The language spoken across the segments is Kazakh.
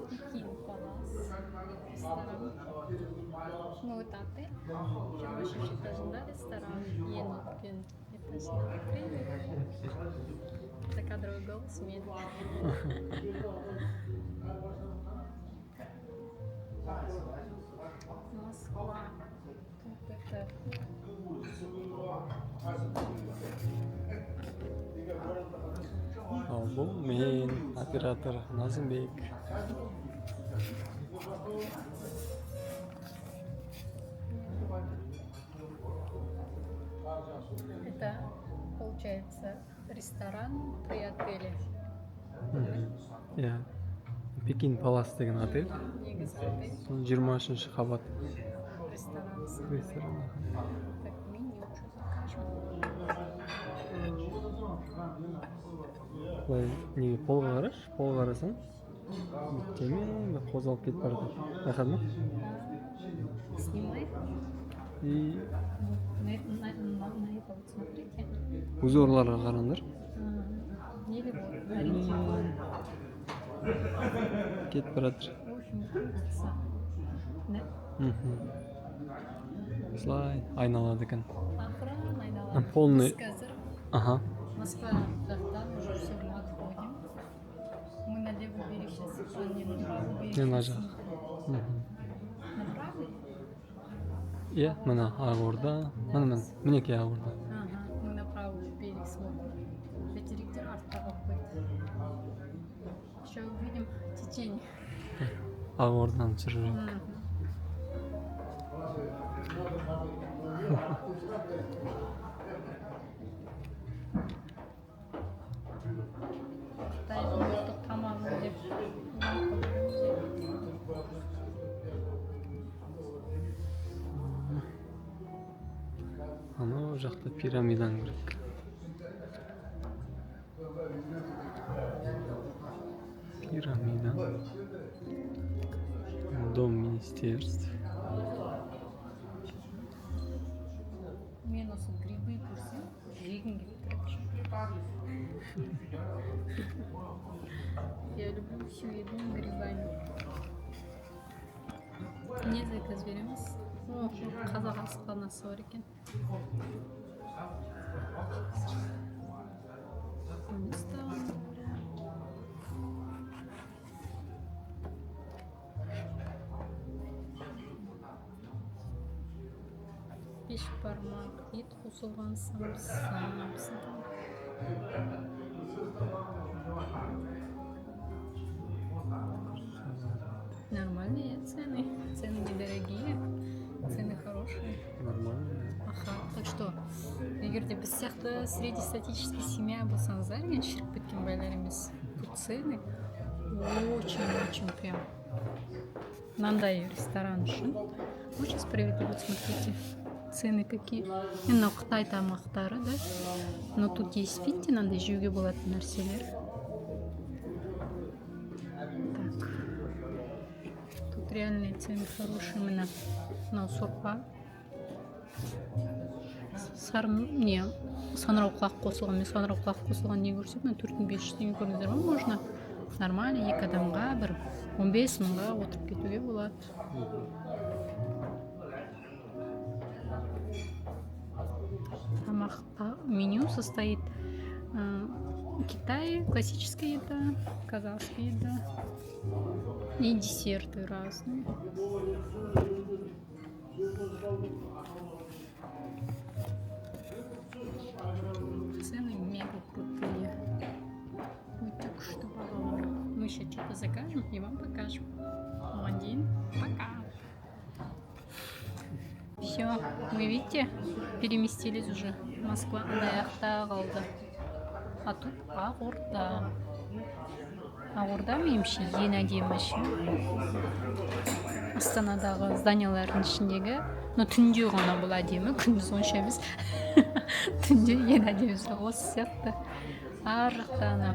Пекин Палас, ресторан. Ну вот отель, 26 этажында ресторан, ең үлкен этажында отель. Закадровый голос мен. Москва. Вот это. Ал бұл мен оператор Назымбек. Это получается ресторан при отеле. Иә. Пекин Палас деген отель. Негізі отель. 23-ші қабат Ресторан. ресторан. Так, меню что закажем. Былай неге полға қараш, полға қарасаң бүктеме қозғалып кетіп бара жатыр. Байқадың ма? Снимай. И На это вот смотрите. узорларға қараңдар. Или вот ориентир. Кетіп бара жатыр. В общем, крутится. Да? Осылай айналады екен. Охрана айналады. Полный. Біз қазір Ага. Москва жақтан уже все отходим. Мы на левый берег сейчас, а не на правый берег. Не на сейчас. жақ. На правый? Иә, мына Ақорда. Міне, мінекей Ақорда. Ага, мы на правый берег смотрим. Бәйтеректер артта қалып қойды. Сейчас увидим течение. Ақорданың жүріп. Қытайдың ұлттық тамағы деп. Анау жақта пирамиданың көрейік. Пирамида. Дом министерств. Мен осы грибы көрсем, жегім келіп тұрады. Я люблю всю еду грибами. Не заказ береміз. О, қазақ асханасы бар екен. Бешбармақ, ет қосылған самса. Нормальные цены. Цены недорогие. Цены хорошие. Нормально. Ага, так что, егер де біз сияқты среднестатистический семья болсаңыздар, мен шіріп кеткен байлар емес. Тут цены очень прям. Мынандай ресторан үшін очень справедливо, смотрите. Цены какие. Енді Қытай тамақтары, да? Но тут есть, видите, мынандай жеуге болатын нәрселер. Так. Тут реальные цены хорошие. Мына мынау сорпа. Не, саңырауқұлақ қосылған. Мен саңырауқұлақ қосылған не көрсем, мен 4500 теңге көрдіңіздер ме? Можно нормально екі адамға бір 15 мыңға отырып кетуге болады. Тамақ меню состоит Китай, классическая еда, казахская еда и десерты разные. Цены мега крутые. Будьте что поговорим. Мы сейчас что-то закажем и вам покажем. Один, пока. Все, мы, видите, переместились уже. Москва аяқта қалды. А тут Ақорда. Ақорда меніңше ең әдемі ше. Астанадағы зданиялардың ішіндегі, но түнде ғана бұл әдемі, күндіз онша емес. Түнде ең әдемісі осы сияқты. Ар жақта ана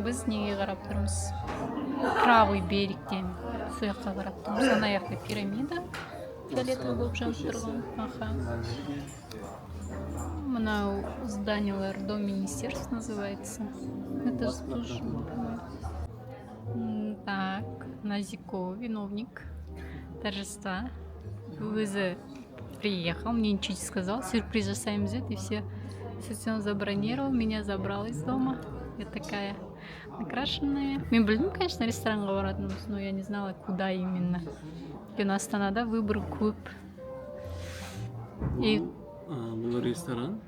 біз неге қарап тұрмыз? Правый берегтен сол жаққа қарап тұрмыз. Ана жақта пирамида фиолетовый болып жанып тұрған. Аха. Мынау зданиялар, дом министерств называется. Это же тоже. Так, Назико, виновник торжества. Өзі приехал, мне ничего не сказал, сюрприз жасаем деді, и все он забронировал, меня забрал из дома. Я такая накрашенная. Мен білдім, конечно, ресторанға баратынымыз, но я не знала, куда именно. Өйткені Астанада выбор көп. И бұл ресторан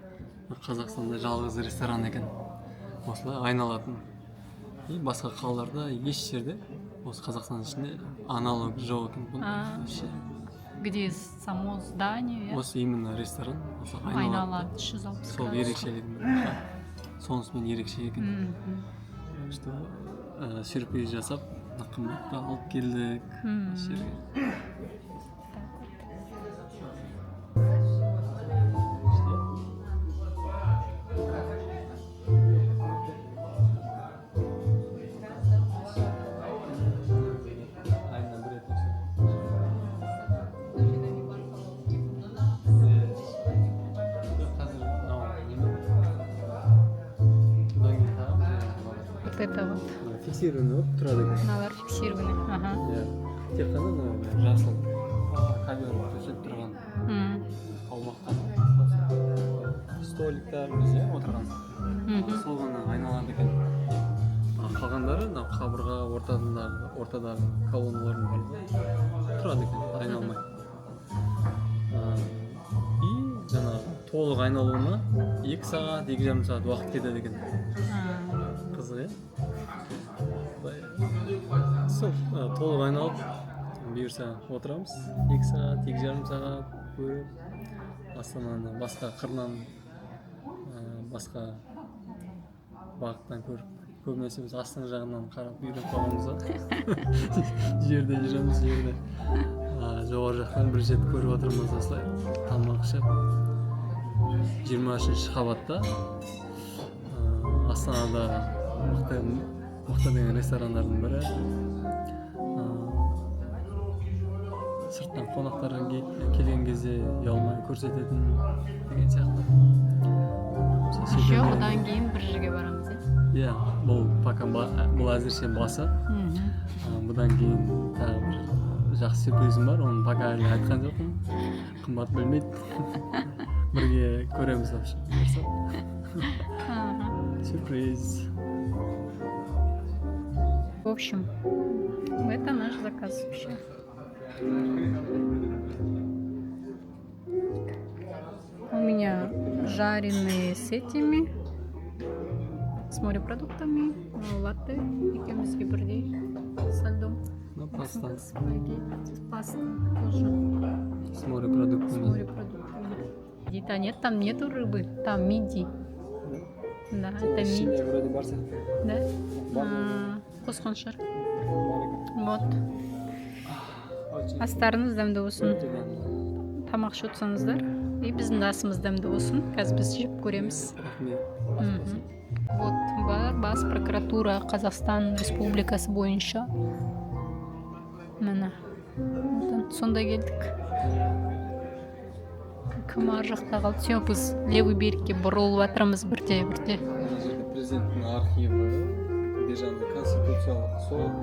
Қазақстанда жалғыз ресторан екен. Осылай айналатын. И басқа қалаларда еш жерде осы Қазақстан ішінде аналог жоқ екен. Вообще. где само здание, Осы именно ресторан осы айналады 360 сол ерекшелігі. Сонысымен ерекше екен. Что сюрприз жасап, қымбатқа алып келдік. Жерге. Вот это вот. Фиксированный болып тұрады екен. Мыналар фиксированный. Ага. Тек қана жасыл ковер төсеп тұрған аумақтан столиктар бізде отырған. Сол ғана айналады екен. Қалғандары қабырға ортадағы колонналардың барлығы тұрады екен, айналмай. И жаңағы толық айналуына 2 сағат, 2,5 сағат уақыт кетеді екен. Қызық, е? Сол толық айналып бұйырса отырамыз, 2 сағат, 2,5 сағат көріп, Астананы басқа қырынан, басқа бағыттан көріп, көбінесе біз Астана жағынан қарап үйреніп қалғанбыз. Жерде жүреміз, жерде жоғары жақтан бір рет көріп отырмыз, осылай тамақ ішіп. 23-ші қабатта Астанада мықты деген ресторандардың бірі. Сырттан қонақтарға келген кезде ұялмай көрсететін деген сияқты. Одан кейін бір жерге барамыз, е? Иә, бұл әзірше басы. Бұдан кейін тағы бір жақсы сюрпризім бар, оны пока әлі айтқан жоқпын. Қымбат білмейді. Бірге көреміз вообще. Сюрприз. В общем, это наш заказ вообще. У меня жареные с этими, с морепродуктами, латте, екеумізге бірдей, со льдом. Ну, паста. Спагетти, паста тоже. С морепродуктами. С морепродуктами. Да нет, там нету рыбы, там мидий. Да, это мидий. Вроде барса. Да? Қосқаншар. Вот. Астарыңыз дәмді болсын. Тамақ шотсаңыздар. И біздің асымыз дәмді болсын. Қазір біз жеп көреміз. Вот, бас прокуратура Қазақстан Республикасы бойынша. Міне. Сонда келдік. Кім ар жақта қалды? Все, біз левый берекке бұрылып жатырмыз бірте. Президенттің архиві, Бежанды конституциялық сот,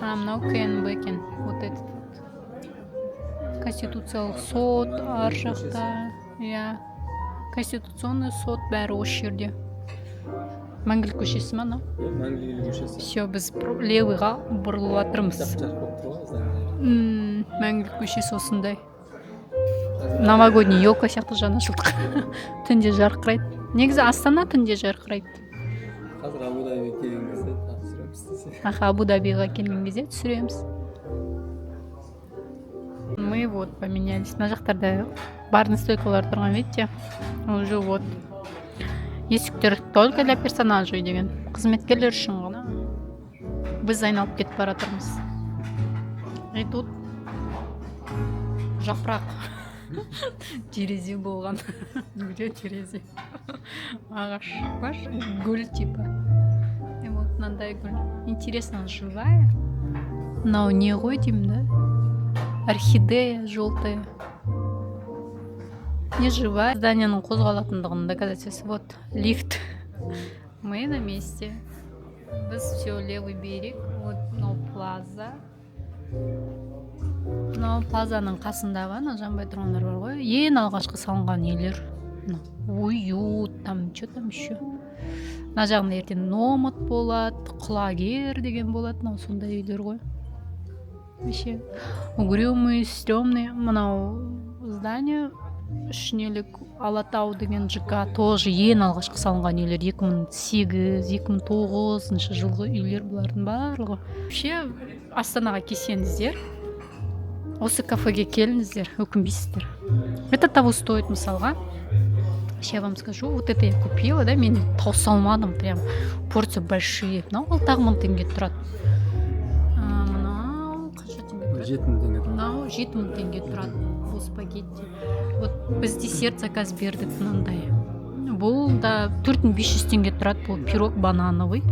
мынау КНБ екен. Вот этот вот. Конституциялық сот, ар жақта. Иә. Конституционный сот бәрі осы жерде. Мәңгілік көшесі ма, мынау? Мәңгілік көшесі. Все, біз левыйға бұрылып жатырмыз. Мәңгілік көшесі осындай. Новогодний елка сияқты жанашылдық. Түнде жарқырайды. Негізі Астана түнде жарқырайды. Қазір Абу-Дабиға келген кезде түсіреміз десе. Абу-Дабиға келген кезде түсіреміз. Мы вот поменялись. Мына жақтарда барный стойкалар тұрған, видите? Уже вот. Есіктер только для персонажей деген. Қызметкерлер үшін ғана. Біз айналып кетіп бара жатырмыз. И тут жапырақ. Терезе болған. Где терезе? Ағаш бар, гүл типа. И вот мынандай гүл. Интересно, живая? Мынау не ғой деймін, да? Орхидея желтая. Не живая. Зданияның қозғалатындығының доказательствосы. Вот лифт. Мы на месте. Біз все левый берег, вот мынау плаза. Мынау плазаның қасындағы жанбай тұрғандар бар ғой. Ең алғашқы салынған үйлер. Уют, там что там еще. Мына жағында ертең номад болады, құлагер деген болады, мынау сондай үйлер ғой. Вообще угрюмый, стрёмный. Мынау здание Үшнелік Алатау деген ЖК тоже ең алғашқы салынған үйлер. 2008-2009 жылғы үйлер бұлардың барлығы. Вообще Астанаға келсеңіздер, осы кафеге келіңіздер, өкінбейсіздер. Это того стоит, мысалға. Сейчас я вам скажу, вот это я купила, да, мен тауыса алмадым, прям порция большие. Мынау 6 мың теңге тұрады. Мынау қанша теңге тұрады? 7 мың теңге тұрады. Мынау 7 мың теңге тұрады. Бұл спагетти. Вот біз десерт заказ бердік мынандай. Бұл да 4500 теңге тұрады. Бұл пирог банановый.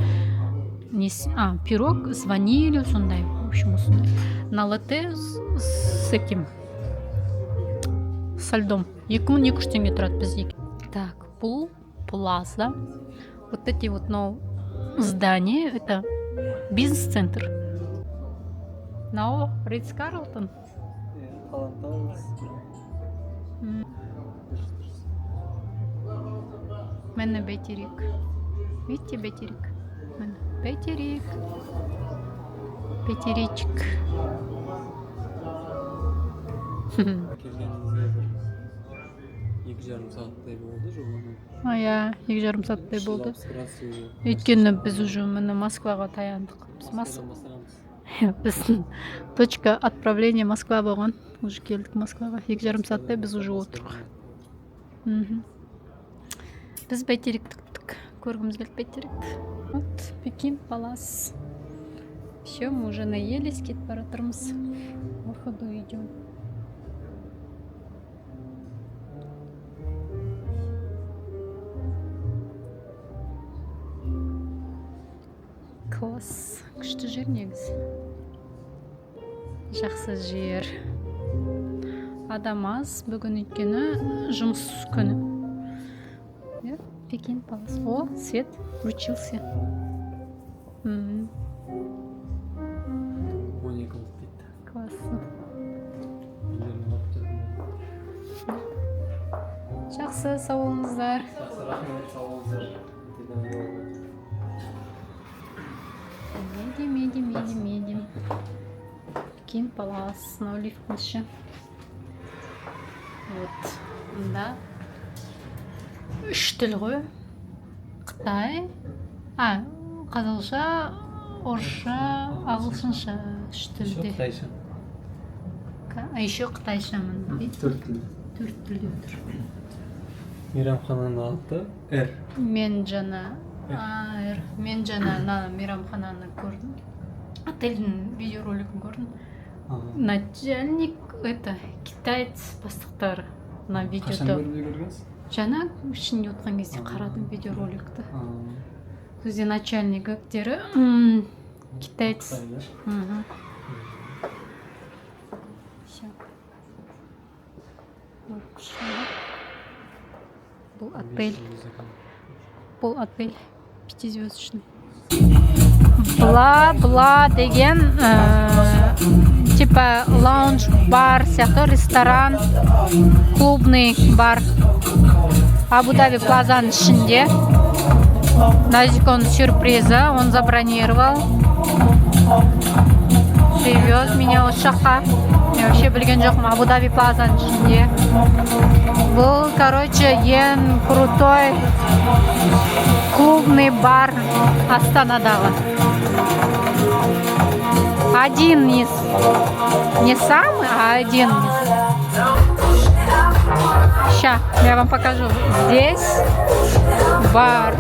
Пирог с ванилью сондай. В общем, сондай. На латте с этим, со льдом. 2200 теңге тұрады бізде. Так, бұл плаза. Вот эти вот здания, это бизнес-центр. Нау Ридс Карлтон. Мене бәйтерек. Видите, бәйтерек? Мене бәйтерек. Бәйтеречек. Келгенімізде бір 2,5 сағаттай болды жолының. 2,5 сағаттай болды. 160 градус уже. Өйткені біз уже міне Москваға таяндық. Біздің точка отправления Москва болған. Уже келдік Москваға. 2,5 сағаттай біз уже отырдық. Біз бәйтеректі күттік. Көргіміз келді бәйтеректі. Вот Пекин Палас. Все, мы уже наелись, кетіп бара жатырмыз. По ходу идем. Класс. Күшті жер негізі. Жақсы жер. Адам аз, бүгін өйткені жұмыс күні. Пекин Палас. О, свет включился. 12 болды дейді. Классно. Жақсы, сау болыңыздар. Жақсы, рахмет, сау болыңыздар. Едем. Пекин Палас, на лифтінші. Вот, да. 3 тіл ғой. Қытай. Қазақша, орысша, ағылшынша 3 тілде. Қытайша. Еще қытайша міне. 4 тілде. 4 тілде отыр. Мейрамхананың аты Р. Мен жаңа мейрамхананы көрдім. Отельдің видеоролигін көрдім. Начальник, китаец бастықтары на видеода. Қашан көрдіңіз? Жаңа ішінде отқан кезде қарадым видеороликті. Сөзде начальниктері китаец. Бұл отель 5-звездочный. Бла деген типа лаунж бар сияқты, ресторан, клубный бар. Абу-Даби Плазаның ішінде. Назикон сюрприза, он забронировал. Привез меня осы жаққа. Я вообще білген жоқпын, Абу-Даби Плазаның ішінде. Бұл, короче, ең крутой клубный бар Астанадағы. Один из, не самый, а один из. Сейчас я вам покажу. Здесь бар.